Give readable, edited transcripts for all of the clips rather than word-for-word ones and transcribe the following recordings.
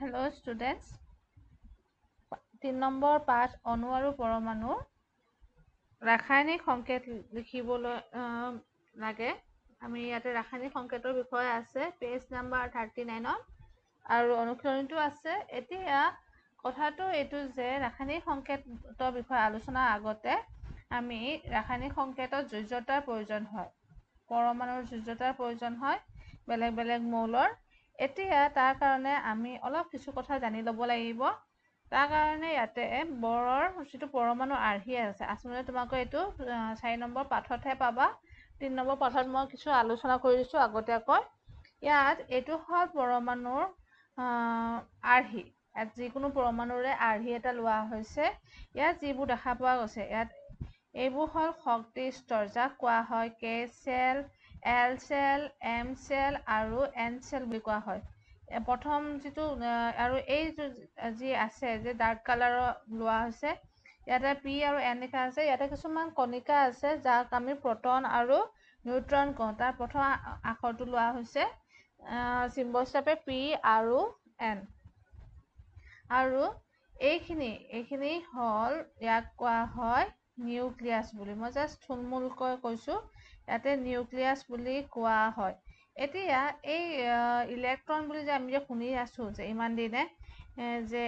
Hello students. 3 number পাঠ অণু আৰু পৰমাণু ৰাসায়নিক সংকেত লিখিবলৈ লাগে। আমি ইয়াতে ৰাসায়নিক সংকেতৰ বিষয়ে আছে পেজ নাম্বাৰ 39 আৰু অনুশীলনীটো আছে। এতিয়া কথাটো এইটো যে ৰাসায়নিক সংকেতৰ বিষয়ে আলোচনাৰ আগতে আমি ৰাসায়নিক সংকেতত যোজ্যতাৰ প্ৰয়োজন হয়, পৰমাণুৰ যোজ্যতাৰ প্ৰয়োজন হয় বেলেগ বেলেগ মৌলৰ। এতিয়া তাৰ কাৰণে আমি অলপ কিছু কথা জানি ল'ব লাগিব। তাৰ কাৰণে ইয়াতে বৰৰ যিটো পৰমাণু আৰ্হি আছে, আচলতে তোমালোকে এইটো 4 নম্বৰ পাঠতহে পাবা। 3 নম্বৰ পাঠত মই কিছু আলোচনা কৰি দিছোঁ আগতীয়াকৈ। ইয়াত এইটো হ'ল পৰমাণুৰ আৰ্হি। ইয়াত যিকোনো পৰমাণুৰে আৰ্হি এটা লোৱা হৈছে। ইয়াত যিবোৰ দেখা পোৱা গৈছে, ইয়াত এইবোৰ হ'ল শক্তি স্তৰ, যাক কোৱা হয় K shell, L shell, M shell আৰু এন চেল বুলি কোৱা হয়। প্ৰথম যিটো আৰু এই যি আছে যে ডাৰ্ক কালাৰৰ লোৱা হৈছে, ইয়াতে পি আৰু এন লিখা আছে। ইয়াতে কিছুমান কণিকা আছে যাক আমি প্ৰটন আৰু নিউট্ৰন কওঁ। তাৰ প্ৰথম আখৰটো লোৱা হৈছে চিম্বল হিচাপে পি আৰু এন। আৰু এইখিনি হ'ল, ইয়াক কোৱা হয় নিউক্লিয়াছ বুলি। মই জাষ্ট থুলমূলকৈ কৈছোঁ, ইয়াতে নিউক্লিয়াছ বুলি কোৱা হয়। এতিয়া এই ইলেক্ট্ৰন বুলি যে আমি যে শুনি আছোঁ যে ইমান দিনে যে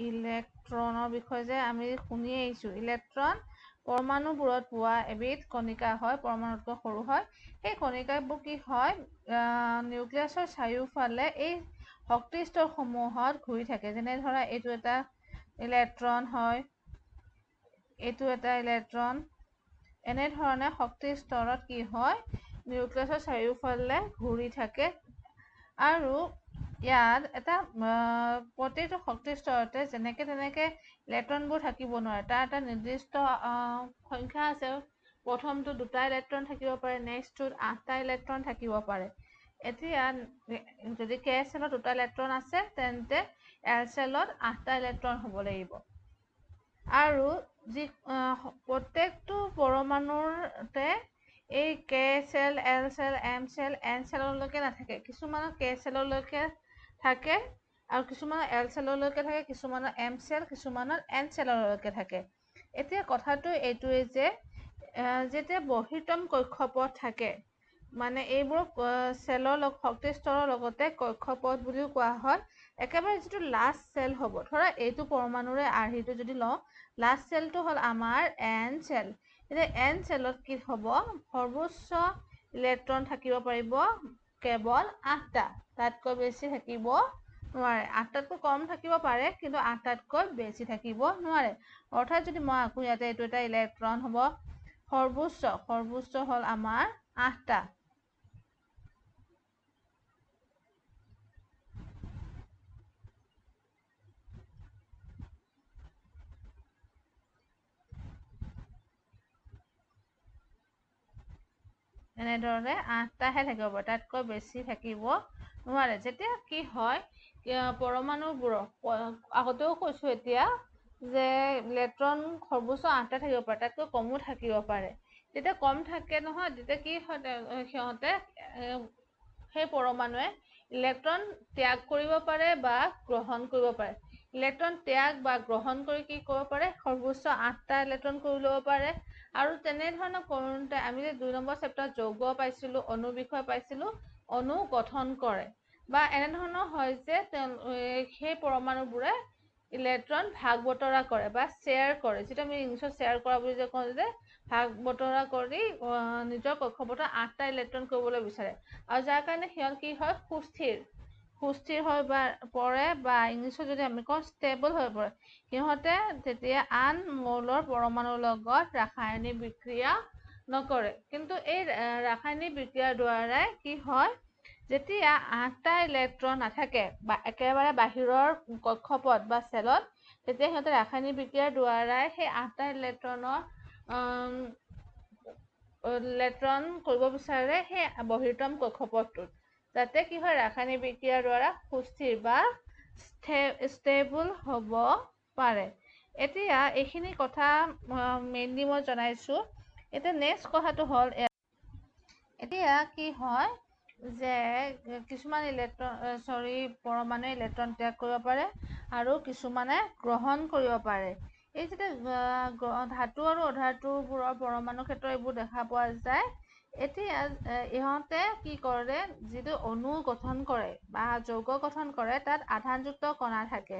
ইলেক্ট্ৰনৰ বিষয়ে যে আমি শুনি আহিছোঁ, ইলেক্ট্ৰন পৰমাণুবোৰত পোৱা এবিধ কণিকা হয়, পৰমাণুতকৈ সৰু হয়। সেই কণিকাবোৰ কি হয়, নিউক্লিয়াছৰ চাৰিওফালে এই শক্তি স্তৰসমূহত ঘূৰি থাকে। যেনে ধৰা এইটো এটা ইলেক্ট্ৰন হয়, এইটো এটা ইলেক্ট্ৰন। এনেধৰণে শক্তি স্তৰত কি হয়, নিউক্লিয়াছৰ চাৰিওফালে ঘূৰি থাকে। আৰু ইয়াত এটা প্ৰতিটো শক্তি স্তৰতে যেনেকে তেনেকে ইলেক্ট্ৰনবোৰ থাকিব নোৱাৰে, তাৰ এটা নিৰ্দিষ্ট সংখ্যা আছে। প্ৰথমটো 2টা ইলেক্ট্ৰন থাকিব পাৰে, নেক্সটটোত 8টা ইলেক্ট্ৰন থাকিব পাৰে। এতিয়া যদি কে চেলত 2টা ইলেক্ট্ৰন আছে, তেন্তে এল চেলত 8টা ইলেক্ট্ৰন হ'ব লাগিব। আৰু প্ৰত্যেকটো পৰমাণুতে এই K shell, L shell, M shell, N চেললৈকে নাথাকে। কিছুমানৰ কে চেললৈকে থাকে আৰু কিছুমানৰ এল চেললৈকে থাকে, কিছুমানৰ এম চেল, কিছুমানৰ এন চেললৈকে থাকে। এতিয়া কথাটো এইটোৱে যে যেতিয়া বহিৰ্তম কক্ষপথ থাকে, মানে এইবোৰক চেলৰ শক্তি স্তৰৰ লগতে কক্ষপথ বুলিও কোৱা হয়। একেবাৰে যিটো লাষ্ট চেল হ'ব, ধৰা এইটো পৰমাণুৰে আৰ্হিটো যদি লওঁ, লাষ্ট চেলটো হ'ল আমাৰ এন চেল। এতিয়া এন চেলত কি হ'ব, সৰ্বোচ্চ ইলেক্ট্ৰন থাকিব পাৰিব কেৱল 8টা, তাতকৈ বেছি থাকিব নোৱাৰে। 8টাতকৈ কম থাকিব পাৰে, কিন্তু 8টাতকৈ বেছি থাকিব নোৱাৰে। অৰ্থাৎ যদি মই আকোঁ, ইয়াতে এইটো এটা ইলেক্ট্ৰন হ'ব, সৰ্বোচ্চ হ'ল আমাৰ 8টা। এনেধৰণে 8টাহে থাকিব পাৰে, তাতকৈ বেছি থাকিব নোৱাৰে। যেতিয়া কি হয়, পৰমাণুবোৰৰ আগতেও কৈছোঁ এতিয়া যে ইলেক্ট্ৰন সৰ্বোচ্চ 8টা থাকিব পাৰে, তাতকৈ কমো থাকিব পাৰে। যেতিয়া কম থাকে নহয়, তেতিয়া কি হয়, সিহঁতে সেই পৰমাণুৱে ইলেক্ট্ৰন ত্যাগ কৰিব পাৰে বা গ্ৰহণ কৰিব পাৰে। ইলেক্ট্ৰন ত্যাগ বা গ্ৰহণ কৰি কি কৰিব পাৰে, সৰ্বোচ্চ 8টা ইলেক্ট্ৰন কৰি ল'ব পাৰে। আৰু তেনেধৰণৰ কৰোঁতে আমি যে 2 নম্বৰ চেপ্টাৰত যৌগ পাইছিলোঁ, অণু বিষয় পাইছিলোঁ, অণু গঠন কৰে। বা এনেধৰণৰ হয় যে সেই পৰমাণুবোৰে ইলেক্ট্ৰন ভাগ বতৰা কৰে বা শ্বেয়াৰ কৰে, যিটো আমি ইংলিছত শ্বেয়াৰ কৰা বুলি যে কওঁ, যে ভাগ বতৰা কৰি নিজৰ কক্ষপথত 8টা ইলেক্ট্ৰন কৰিবলৈ বিচাৰে। আৰু যাৰ কাৰণে সিহঁত কি হয়, সুস্থিৰ হৈ পৰে, বা ইংলিছত যদি আমি কওঁ ষ্টেবল হৈ পৰে। সিহঁতে তেতিয়া আন মৌলৰ পৰমাণুৰ লগত ৰাসায়নিক বিক্ৰিয়া নকৰে। কিন্তু এই ৰাসায়নিক বিক্ৰিয়াৰ দ্বাৰাই কি হয়, যেতিয়া 8টা ইলেক্ট্ৰন নাথাকে বা একেবাৰে বাহিৰৰ কক্ষপথ বা চেলত, তেতিয়া সিহঁতে ৰাসায়নিক বিক্ৰিয়াৰ দ্বাৰাই সেই 8টা ইলেক্ট্ৰন কৰিব বিচাৰে সেই বহিৰ্তম কক্ষপথটোত, যাতে কি হয়, ৰাসায়নিক বিক্ৰিয়াৰ দ্বাৰা সুস্থিৰ বা ষ্টেবল হ'ব পাৰে। এতিয়া এইখিনি কথা মেইনলি মই জনাইছোঁ। এতিয়া নেক্সট কথাটো হ'ল, এতিয়া কি হয়, যে কিছুমান পৰমাণু ইলেক্ট্ৰন ত্যাগ কৰিব পাৰে আৰু কিছুমানে গ্ৰহণ কৰিব পাৰে। এই যেতিয়া ধাতু আৰু অধাতুবোৰৰ পৰমাণু ক্ষেত্ৰত এইবোৰ দেখা পোৱা যায়। এতিয়া ইহঁতে কি কৰে, যিটো অণু গঠন কৰে বা যৌগ গঠন কৰে তাত আধানযুক্ত কণা থাকে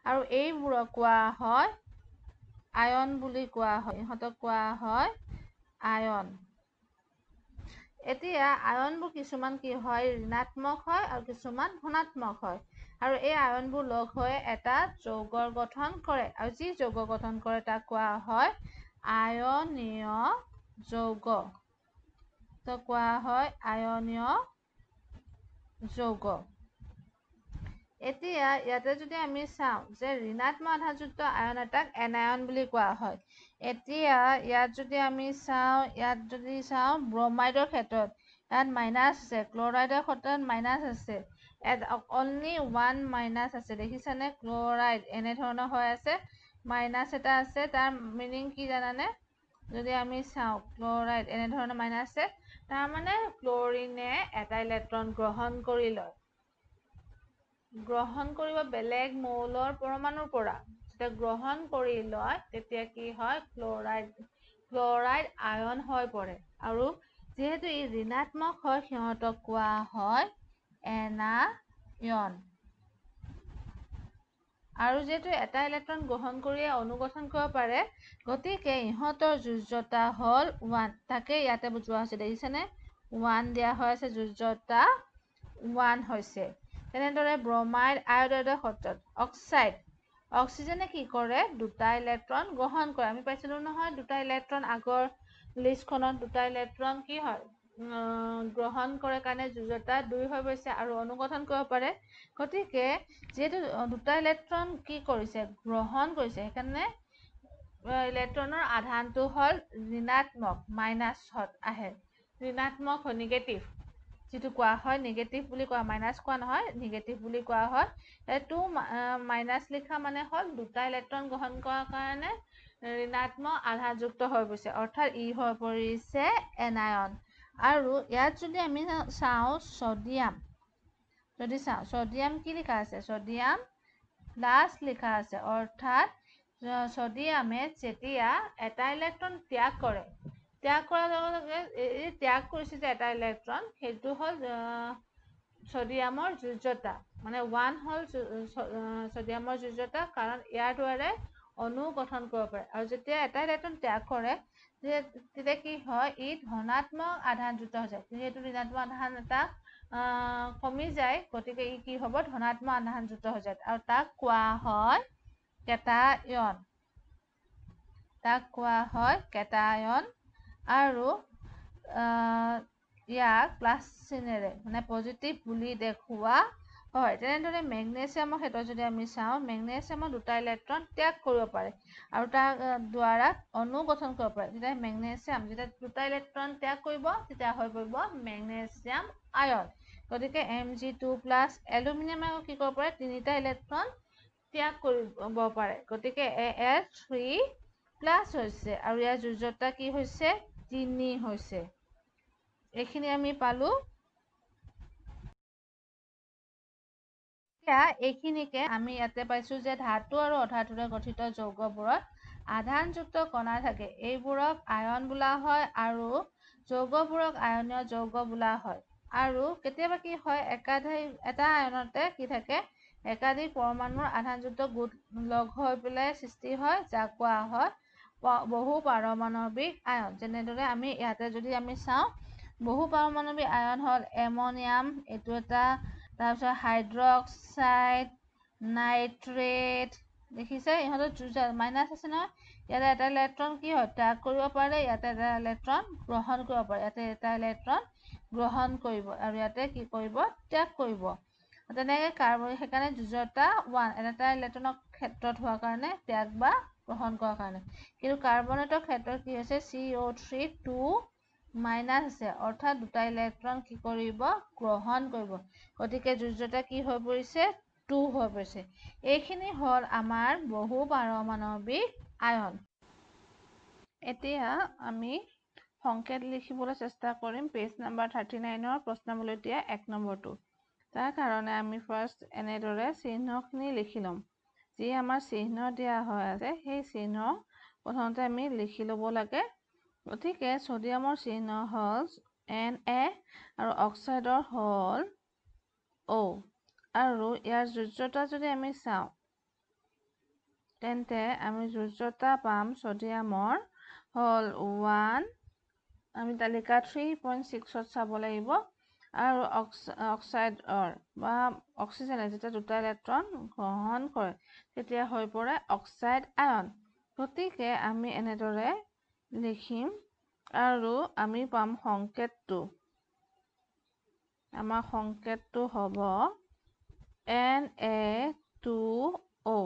আৰু এইবোৰক কোৱা হয় আয়ন বুলি কোৱা হয়। ইহঁতক কোৱা হয় আয়ন। এতিয়া আয়নবোৰ কিছুমান কি হয়, ঋণাত্মক হয় আৰু কিছুমান ধনাত্মক হয়। আৰু এই আয়নবোৰ লগ হৈ এটা যৌগৰ গঠন কৰে আৰু যি যৌগ গঠন কৰে তাক কোৱা হয় আয়নীয় যৌগ। কোৱা হয় আয়নীয় যৌগ। এতিয়া ইয়াতে যদি আমি চাওঁ যে ঋণাত্মক আধানযুক্ত আয়ন এটাক এনায়ন বুলি কোৱা হয়। এতিয়া ইয়াত যদি আমি চাওঁ ব্ৰমাইডৰ ক্ষেত্ৰত ইয়াত মাইনাছ আছে, ক্লৰাইডৰ ক্ষেত্ৰত মাইনাছ আছে, অনলি ওৱান মাইনাছ আছে। দেখিছানে, ক্লৰাইড এনেধৰণৰ হৈ আছে, মাইনাছ এটা আছে। তাৰ মিনিং কি জানানে? যদি আমি চাওঁ ক্লৰাইড এনেধৰণৰ মাইনাছ আছে, তাৰমানে ক্লৰিনে এটা ইলেক্ট্ৰন গ্ৰহণ কৰি লয়, গ্ৰহণ কৰিব বেলেগ মৌলৰ পৰমাণুৰ পৰা। যেতিয়া গ্ৰহণ কৰি লয় তেতিয়া কি হয়, ক্লৰাইড আয়ন হৈ পৰে। আৰু যিহেতু ই ঋণাত্মক হয় সিহঁতক কোৱা হয় এনায়ন। আৰু যিহেতু এটা ইলেক্ট্ৰন গ্ৰহণ কৰিয়ে অণু গঠন কৰিব পাৰে, গতিকে ইহঁতৰ যোজ্যতা হ'ল 1। তাকে ইয়াতে বুজোৱা হৈছে, দেখিছেনে, 1 দিয়া হৈ আছে, যোজ্যতা 1 হৈছে। তেনেদৰে ব্ৰমাইড আয়ডাইডৰ ক্ষেত্ৰত অক্সিজেনে কি কৰে, দুটা ইলেক্ট্ৰন গ্ৰহণ কৰে। আমি পাইছিলোঁ নহয় দুটা ইলেক্ট্ৰন, আগৰ লিষ্টখনত দুটা ইলেক্ট্ৰন কি হয়, গ্ৰহণ কৰে কাৰণে যোজ্যতা 2 হৈ গৈছে আৰু অণু গঠন কৰিব পাৰে। গতিকে যিহেতু দুটা ইলেক্ট্ৰন কি কৰিছে, গ্ৰহণ কৰিছে, সেইকাৰণে ইলেক্ট্ৰনৰ আধানটো হ'ল ঋণাত্মক, মাইনাছত আহে, ঋণাত্মক হয়, নিগেটিভ, যিটো কোৱা হয় নিগেটিভ বুলি কোৱা, মাইনাছ কোৱা নহয়, নিগেটিভ বুলি কোৱা হয়। এইটো মাইনাছ লিখা মানে হ'ল দুটা ইলেক্ট্ৰন গ্ৰহণ কৰাৰ কাৰণে ঋণাত্মক আধানযুক্ত হৈ পৰিছে, অৰ্থাৎ ই হৈ পৰিছে এনায়ন। আৰু ইয়াত যদি আমি চাওঁ ছডিয়াম, ছডিয়াম কি লিখা আছে, ছডিয়াম প্লাছ লিখা আছে, অৰ্থাৎ ছডিয়ামে যেতিয়া এটা ইলেক্ট্ৰন ত্যাগ কৰে, ত্যাগ কৰাৰ লগে লগে এই ত্যাগ কৰিছে যে এটা ইলেক্ট্ৰন, সেইটো হ'ল ছডিয়ামৰ যোজ্যতা, মানে 1 হ'ল ছডিয়ামৰ যোজ্যতা, কাৰণ ইয়াৰ দ্বাৰা অণু গঠন কৰিব পাৰে। আৰু যেতিয়া এটা ইলেক্ট্ৰন ত্যাগ কৰে তেতিয়া কি হয়, ই ধনাত্মক আধানযুক্ত হৈ যায়। যিহেতু ঋণাত্মক আধান এটা কমি যায়, গতিকে ই কি হ'ব, ধনাত্মক আধানযুক্ত হৈ যায় আৰু তাক কোৱা হয় কেটায়ন। আৰু ইয়াক প্লাছ চিনেৰে মানে পজিটিভ বুলি দেখুওৱা হয়। তেনেদৰে মেগনেছিয়ামৰ ক্ষেত্ৰত যদি আমি চাওঁ, মেগনেছিয়ামৰ দুটা ইলেক্ট্ৰন ত্যাগ কৰিব পাৰে আৰু তাৰ দ্বাৰা অণু গঠন কৰিব পাৰে। যেতিয়া মেগনেছিয়াম দুটা ইলেক্ট্ৰন ত্যাগ কৰিব তেতিয়া হৈ পৰিব মেগনেছিয়াম আয়ন। গতিকে Mg2+, এলুমিনিয়ামে কি কৰিব পাৰে, 3টা ইলেক্ট্ৰন ত্যাগ কৰিব পাৰে, গতিকে Al3+ হৈছে আৰু ইয়াৰ যোজ্যতা কি হৈছে, 3 হৈছে। এইখিনি আমি পালো। এইখিনিকে আমি ইয়াতে পাইছো যে ধাতু আৰু অধাতুৰে গঠিত যৌগবোৰত আধানযুক্ত কণা থাকে, এইবোৰক আয়ন বোলা হয় আৰু যৌগবোৰক আয়নীয় যৌগ বোলা হয়। আৰু কেতিয়াবা কি হয়, এটা আয়নতে কি থাকে, একাধিক পৰমাণুৰ আধানযুক্ত গোট লগ হৈ পেলাই সৃষ্টি হয়, যাক কোৱা হয় বহু পাৰমাণৱিক আয়ন। যেনেদৰে আমি ইয়াতে যদি আমি চাওঁ, বহু পাৰমাণৱিক আয়ন হ'ল এমনিয়াম, এইটো এটা, তাৰপিছত হাইড্ৰক্সাইড, নাইট্ৰেট, দেখিছে ইহঁতৰ মাইনাছ আছে নহয়, ইয়াতে এটা ইলেক্ট্ৰন কি হয়, ত্যাগ কৰিব পাৰে, ইয়াতে এটা ইলেক্ট্ৰন গ্ৰহণ কৰিব পাৰে, ইয়াতে এটা ইলেক্ট্ৰন গ্ৰহণ কৰিব আৰু ইয়াতে কি কৰিব, ত্যাগ কৰিব। তেনেকৈ কাৰ্বন, সেইকাৰণে যোজ্যতা 1 এটা ইলেক্ট্ৰনৰ ক্ষেত্ৰত হোৱাৰ কাৰণে, ত্যাগ বা গ্ৰহণ কৰাৰ কাৰণে। কিন্তু কাৰ্বনেটৰ ক্ষেত্ৰত কি হৈছে, CO3 2- আছে, অৰ্থাৎ দুটা ইলেক্ট্ৰন কি কৰিব, গ্ৰহণ কৰিব, গতিকে যোজ্যতা কি হৈ পৰিছে, 2 হৈ পৰিছে। এইখিনি হ'ল আমাৰ বহু পাৰমাণৱিক আয়ন। এতিয়া আমি সংকেত লিখিবলৈ চেষ্টা কৰিম পেজ নাম্বাৰ 39 প্ৰশ্নাৱলীত দিয়া 1 নম্বৰটো। তাৰ কাৰণে আমি ফাৰ্ষ্ট এনেদৰে চিহ্নখিনি লিখি ল'ম। যি আমাৰ চিহ্ন দিয়া হৈ আছে সেই চিহ্ন প্ৰথমতে আমি লিখি ল'ব লাগে। গতিকে ছডিয়ামৰ চিহ্ন হ'ল Na আৰু অক্সাইডৰ হ'ল O। আৰু ইয়াৰ যোজ্যতা যদি আমি চাওঁ তেন্তে আমি যোজ্যতা পাম ছডিয়ামৰ হ'ল 1, আমি তালিকা 3.6ত চাব লাগিব। আৰু অক্সাইডৰ বা অক্সিজেনে যেতিয়া দুটা ইলেক্ট্ৰন গ্ৰহণ কৰে তেতিয়া হৈ পৰে অক্সাইড আয়ন। গতিকে আমি এনেদৰে লিখিম আৰু আমি পাম সংকেতটো। আমাৰ সংকেতটো হ'ব Na2O।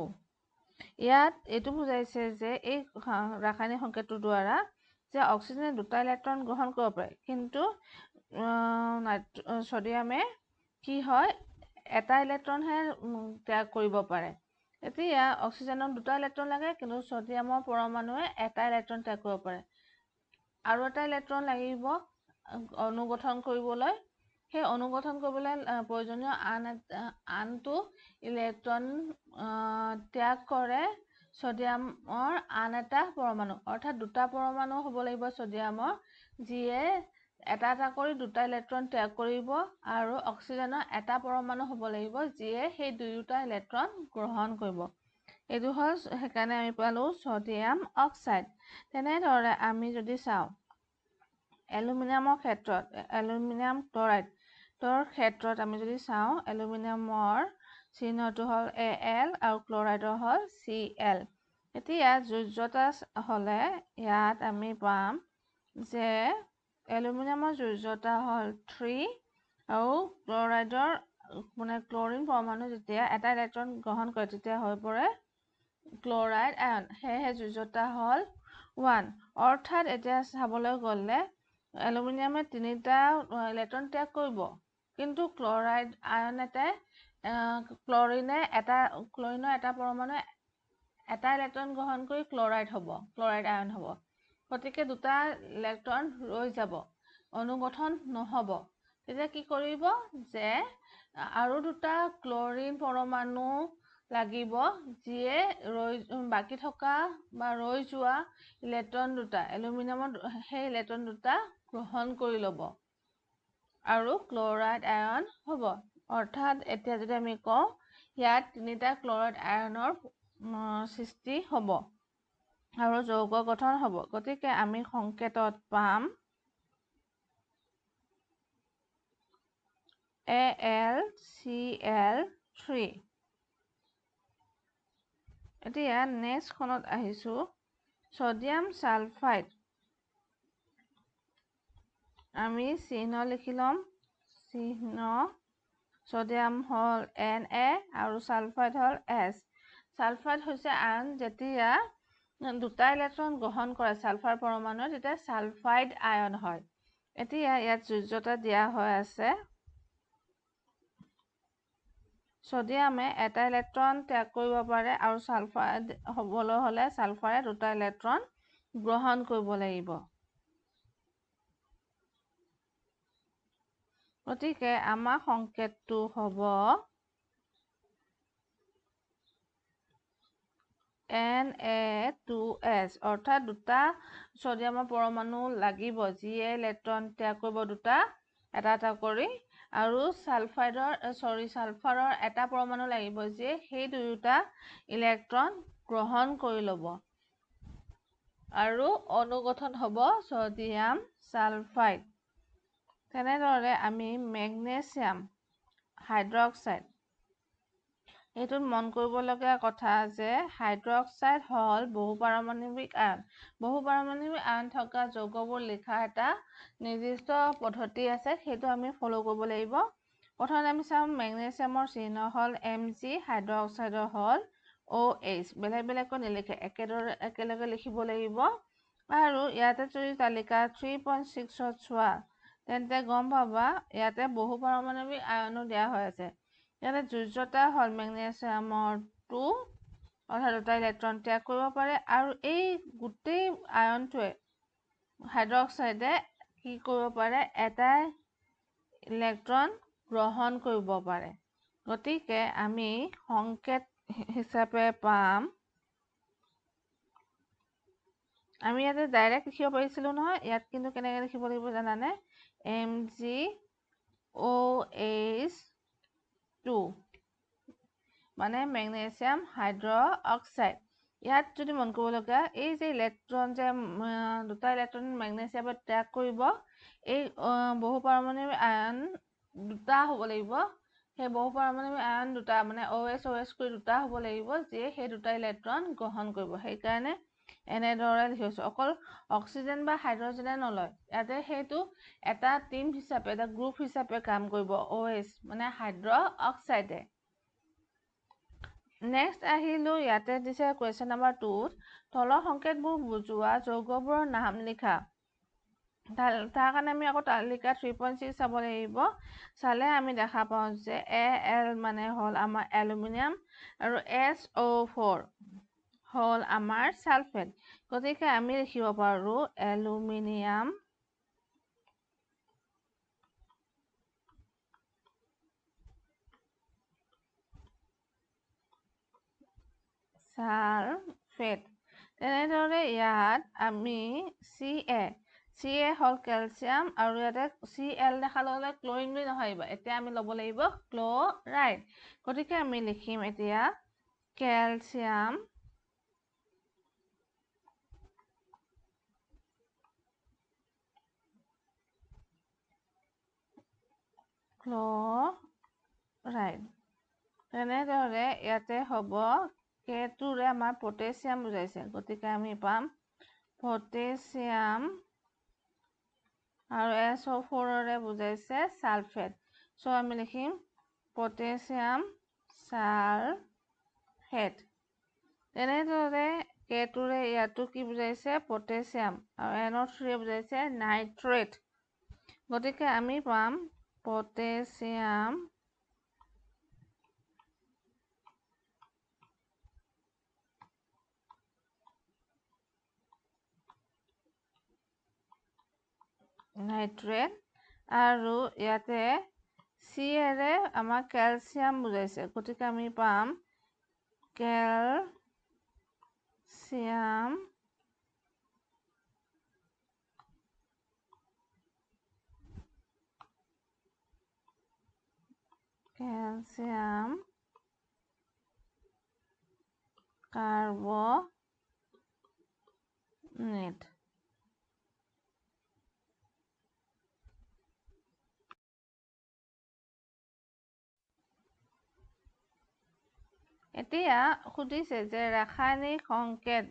ইয়াত এইটো বুজাইছে যে এই ৰাসায়নিক সংকেতটোৰ দ্বাৰা যে অক্সিজেনে দুটা ইলেক্ট্ৰন গ্ৰহণ কৰিব পাৰে, কিন্তু ছডিয়ামে কি হয় এটা ইলেক্ট্ৰনহে ত্যাগ কৰিব পাৰে। এতিয়া অক্সিজেনৰ দুটা ইলেক্ট্ৰন লাগে, কিন্তু ছডিয়ামৰ পৰমাণুৱে এটা ইলেক্ট্ৰন ত্যাগ কৰিব পাৰে। আৰু এটা ইলেক্ট্ৰন লাগিব অনুগঠন কৰিবলৈ। সেই অনুগঠন কৰিবলৈ প্ৰয়োজনীয় আনটো ইলেক্ট্ৰন ত্যাগ কৰে ছডিয়ামৰ আন এটা পৰমাণু, অৰ্থাৎ দুটা পৰমাণু হ'ব লাগিব ছডিয়ামৰ, যিয়ে এটা এটা কৰি দুটা ইলেক্ট্ৰন ত্যাগ কৰিব, আৰু অক্সিজেনৰ এটা পৰমাণু হ'ব লাগিব যিয়ে সেই দুয়োটা ইলেক্ট্ৰন গ্ৰহণ কৰিব। এইটো হ'ল সেইকাৰণে আমি পালোঁ ছডিয়াম অক্সাইড। তেনেদৰে আমি যদি চাওঁ এলুমিনিয়ামৰ ক্ষেত্ৰত এলুমিনিয়াম ক্লৰাইডৰ ক্ষেত্ৰত আমি যদি চাওঁ এলুমিনিয়ামৰ চিহ্নটো হ'ল Al আৰু ক্লৰাইডৰ হ'ল Cl। এতিয়া যোজ্যতা হ'লে ইয়াত আমি পাম যে এলুমিনিয়ামৰ যোজ্যতা হ'ল 3 আৰু ক্লৰাইডৰ ক্লৰিন পৰমাণু যেতিয়া এটা ইলেক্ট্ৰন গ্ৰহণ কৰে তেতিয়া হৈ পৰে ক্লৰাইড আয়ন। সেয়েহে যোজ্যতা হ'ল 1। অৰ্থাৎ এতিয়া চাবলৈ গ'লে এলুমিনিয়ামে 3টা ইলেক্ট্ৰন ত্যাগ কৰিব, কিন্তু ক্লৰাইড আয়ন ক্লৰিনৰ এটা পৰমাণুৱে এটা ইলেক্ট্ৰন গ্ৰহণ কৰি ক্লৰাইড আয়ন হ'ব। গতিকে দুটা ইলেক্ট্ৰন ৰৈ যাব, অনুগঠন নহ'ব। তেতিয়া কি কৰিব যে আৰু দুটা ক্লৰিন পৰমাণু লাগিব, যিয়ে বাকী থকা বা ৰৈ যোৱা ইলেক্ট্ৰন দুটা এলুমিনিয়ামৰ সেই ইলেক্ট্ৰন দুটা গ্ৰহণ কৰি ল'ব আৰু ক্লৰাইড আয়ন হ'ব। অৰ্থাৎ এতিয়া যদি আমি কওঁ ইয়াত 3টা ক্লৰাইড আয়নৰ সৃষ্টি হ'ব আৰু যৌগ গঠন হ'ব। গতিকে আমি সংকেতত পাম AlCl3। এতিয়া নেক্সটখনত আহিছোঁ ছডিয়াম ছালফাইড। আমি চিহ্ন লিখি ল'ম। চিহ্ন ছডিয়াম হ'ল Na আৰু ছালফাইড হ'ল S। ছালফাইড হৈছে আয়ন যেতিয়া দুটা ইলেক্ট্ৰন গ্ৰহণ কৰে ছালফাৰ পৰমাণুৱে তেতিয়া ছালফাইড আয়ন হয়। এতিয়া ইয়াত যোজ্যতা দিয়া হৈ আছে ছডিয়ামে এটা ইলেক্ট্ৰন ত্যাগ কৰিব পাৰে আৰু ছালফাইড হ'বলৈ হ'লে ছালফাৰে দুটা ইলেক্ট্ৰন গ্ৰহণ কৰিব লাগিব। গতিকে আমাৰ সংকেতটো হ'ব Na2S, অৰ্থাৎ দুটা ছডিয়ামৰ পৰমাণু লাগিব যিয়ে ইলেক্ট্ৰন ত্যাগ কৰিব দুটা এটা এটা কৰি, আৰু ছালফাৰৰ এটা পৰমাণু লাগিব যিয়ে সেই দুয়োটা ইলেক্ট্ৰন গ্ৰহণ কৰি ল'ব আৰু অনুগঠন হ'ব ছডিয়াম ছালফাইড। তেনেদৰে আমি মেগনেছিয়াম হাইড্ৰক্সাইড, এইটোত মন কৰিবলগীয়া কথা যে হাইড্ৰক্সাইড হ'ল বহুপাৰমাণৱিক আয়ন। বহুপাৰমাণৱিক আয়ন থকা যৌগবোৰ লিখা এটা নিৰ্দিষ্ট পদ্ধতি আছে, সেইটো আমি ফ'ল' কৰিব লাগিব। প্ৰথমতে আমি চাম মেগনেছিয়ামৰ চিহ্ন হ'ল Mg, হাইড্ৰক্সাইডৰ হ'ল OH। বেলেগ বেলেগকৈ নিলিখে, একেলগে লিখিব লাগিব। আৰু ইয়াতে যদি তালিকা 3.6ত চোৱা তেন্তে গম পাবা ইয়াতে বহুপাৰমাণৱিক আয়নো দিয়া হৈ আছে। ইয়াতে যোজ্যতা হ'ল মেগনেছিয়ামৰ 2, অৰ্থাৎ দুটা ইলেক্ট্ৰন ত্যাগ কৰিব পাৰে, আৰু এই গোটেই আয়নটোৱে হাইড্ৰক্সাইডে কি কৰিব পাৰে, এটা ইলেক্ট্ৰন গ্ৰহণ কৰিব পাৰে। গতিকে আমি সংকেত হিচাপে পাম, আমি ইয়াতে ডাইৰেক্ট লিখিব পাৰিছিলোঁ নহয়, ইয়াত কিন্তু কেনেকৈ লিখিব লাগিব জানানে, MgOH2 মানে মেগনেছিয়াম হাইড্ৰক্সাইড। ইয়াত যদি মন কৰিবলগীয়া, এই যে ইলেক্ট্ৰন যে দুটা ইলেক্ট্ৰন মেগনেছিয়ামে ত্যাগ কৰিব, এই বহুপাৰমাণৱিক আয়ন দুটা হ'ব লাগিব। সেই বহুপাৰমাণৱিক আয়ন দুটা মানে OH কৰি দুটা হ'ব লাগিব, যিয়ে সেই দুটা ইলেক্ট্ৰন গ্ৰহণ কৰিব। সেইকাৰণে এনেদৰে লিখিছোঁ। অকল অক্সিজেন বা হাইড্ৰজেনে নলয়, ইয়াতে সেইটো এটা টিম হিচাপে, এটা গ্ৰুপ হিচাপে কাম কৰিব OH মানে হাইড্ৰক্সাইডে। নেক্সট আহিলোঁ, ইয়াতে দিছে কুৱেশ্যন নম্বৰ 2, তলৰ সংকেতবোৰ বুজোৱা যৌগবোৰৰ নাম লিখা। তাৰ কাৰণে আমি আকৌ তালিকা 3.6 চাব লাগিব। চালে আমি দেখা পাওঁ যে Al মানে হ'ল আমাৰ এলুমিনিয়াম আৰু SO4 হ'ল আমাৰ ছালফেট। গতিকে আমি লিখিব পাৰোঁ এলুমিনিয়াম ছালফেট। তেনেদৰে ইয়াত আমি Ca হ'ল কেলছিয়াম, আৰু ইয়াতে Cl দেখাৰ লগে লগে ক্লৰিন বুলি নাভাবিবা, এতিয়া আমি ল'ব লাগিব ক্লৰাইড। গতিকে আমি লিখিম এতিয়া কেলছিয়াম ক্লৰাইড। তেনেদৰে ইয়াতে হ'ব K2ৰে আমাৰ পটেছিয়াম বুজাইছে, গতিকে আমি পাম পটেছিয়াম, আৰু SO4ৰে বুজাইছে ছালফেট। চ' আমি লিখিম পটেছিয়াম ছালফেট। তেনেদৰে K2ৰে ইয়াতো কি বুজাইছে, পটেছিয়াম, আৰু NO3ৰে বুজাইছে নাইট্ৰেট। গতিকে আমি পাম পটেছিয়াম নাইট্ৰেট, আৰু ইয়াতে Cৰে আমাৰ কেলছিয়াম বুজাইছে, গতিকে আমি পাম কেলছিয়াম কাৰ্বনেট। এতিয়া সুধিছে যে ৰাসায়নিক সংকেত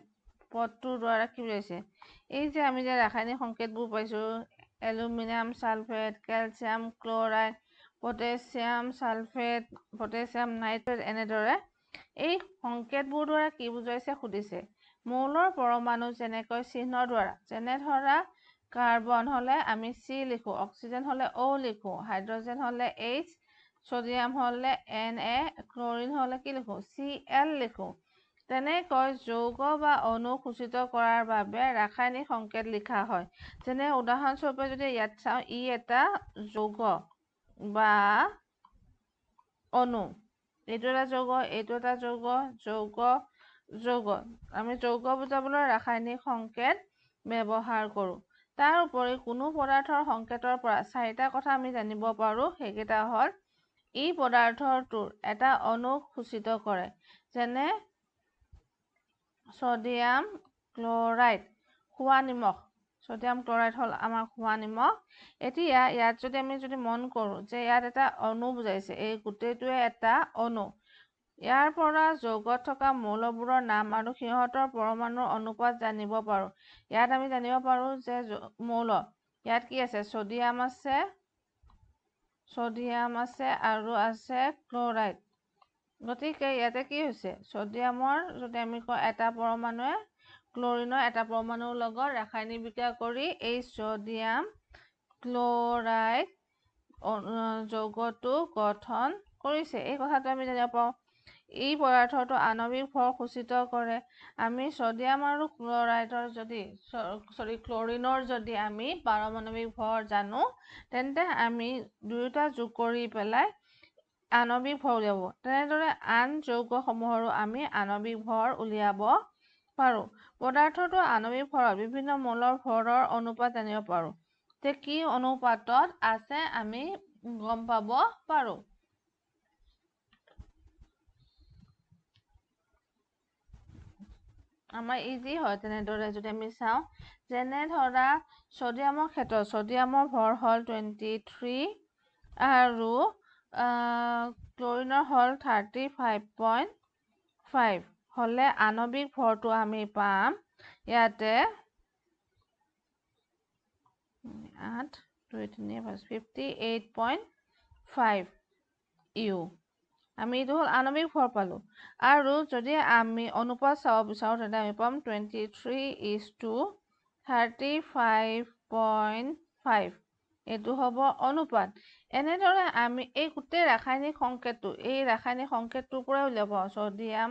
পদটোৰ দ্বাৰা কি বুজাইছে। এই যে আমি যে ৰাসায়নিক সংকেতবোৰ পাইছোঁ, aluminium sulphate, calcium chloride, potassium sulphate, potassium nitrate, এনেদৰে এই সংকেতবোৰ দ্বাৰা কি বুজাইছে সুধিছে। মৌলৰ পৰমাণু যেনেকৈ চিহ্নৰ দ্বাৰা, যেনে ধৰা কাৰ্বন হ'লে আমি C লিখোঁ, অক্সিজেন হ'লে O লিখোঁ, হাইড্ৰজেন হ'লে H, ছডিয়াম হ'লে Na, ক্লৰিন হ'লে কি লিখোঁ, Cl লিখোঁ। তেনেকৈ যৌগ বা অণু সূচিত কৰাৰ বাবে ৰাসায়নিক সংকেত লিখা হয়। যেনে উদাহৰণস্বৰূপে যদি ইয়াত চাওঁ, ই এটা যৌগ বা অণু, এইটো এটা যৌগ, এইটো এটা যৌগ, যৌগ। আমি যৌগ বুজাবলৈ ৰাসায়নিক সংকেত ব্যৱহাৰ কৰোঁ। তাৰ উপৰি কোনো পদাৰ্থৰ সংকেতৰ পৰা 4টা কথা আমি জানিব পাৰোঁ। সেইকেইটা হ'ল, ই পদাৰ্থটোৰ এটা অণুক সূচিত কৰে, যেনে ছডিয়াম ক্লৰাইড, খোৱা নিমখ। ছডিয়াম ক্লৰাইড হ'ল আমাৰ খোৱা নিমখ। এতিয়া ইয়াত যদি আমি মন কৰোঁ যে ইয়াত এটা অণু বুজাইছে, এই গোটেইটোৱে এটা অণু। ইয়াৰ পৰা যৌগত থকা মৌলবোৰৰ নাম আৰু সিহঁতৰ পৰমাণুৰ অনুপাত জানিব পাৰোঁ। ইয়াত আমি জানিব পাৰোঁ যে মৌল, ইয়াত কি আছে, ছডিয়াম আছে আৰু আছে ক্লৰাইড। গতিকে ইয়াতে কি হৈছে, ছডিয়ামৰ যদি আমি কওঁ এটা পৰমাণুৱে ক্লৰিনৰ এটা পৰমাণুৰ লগত ৰাসায়নিক বিক্ৰিয়া কৰি এই ছডিয়াম ক্লৰাইড যৌগটো গঠন কৰিছে। এই কথাটো আমি জানিব পাৰোঁ। এই পদাৰ্থটো আণৱিক ভৰ সূচিত কৰে। আমি ছডিয়াম আৰু ক্লৰিনৰ যদি আমি পাৰমাণৱিক ভৰ জানো, তেন্তে আমি দুয়োটা যোগ কৰি পেলাই আণৱিক ভৰ উলিয়াব। তেনেদৰে আন যৌগসমূহৰো আমি আণৱিক ভৰ উলিয়াব পাৰোঁ। পদাৰ্থটো আণৱিক ভৰত বিভিন্ন মৌলৰ ভৰৰ অনুপাত জানিব পাৰোঁ। যে কি অনুপাতত আছে আমি গম পাব পাৰোঁ। আমাৰ ইজি হয় তেনেদৰে যদি আমি চাওঁ, যেনে ধৰা ছডিয়ামৰ ক্ষেত্ৰত ছডিয়ামৰ ভৰ হ'ল 23 আৰু ক্লৰিনৰ হ'ল 35.5 হ'লে আণৱিক ভৰটো আমি পাম ইয়াতে 58.5 ইউ। আমি এইটো হ'ল আণৱিক ভৰ পালোঁ। আৰু যদি আমি অনুপাত চাব বিচাৰোঁ, তেন্তে আমি পাম 23:35.5 এইটো হ'ব অনুপাত। এনেদৰে আমি এই গোটেই ৰাসায়নিক সংকেতটোৰ পৰাই উলিয়াব পাৰোঁ। ছডিয়াম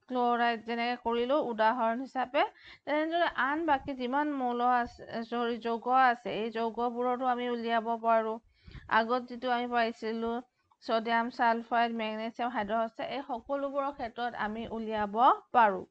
ক্লৰাইড যেনেকৈ কৰিলোঁ উদাহৰণ হিচাপে, তেনেদৰে আন বাকী যিমান যৌগ আছে এই যৌগবোৰতো আমি উলিয়াব পাৰোঁ। আগত যিটো আমি পাইছিলোঁ ছডিয়াম ছালফাইড, মেগনেছিয়াম হাইড্ৰক্সাইড, এই সকলোবোৰৰ ক্ষেত্ৰত আমি উলিয়াব পাৰোঁ।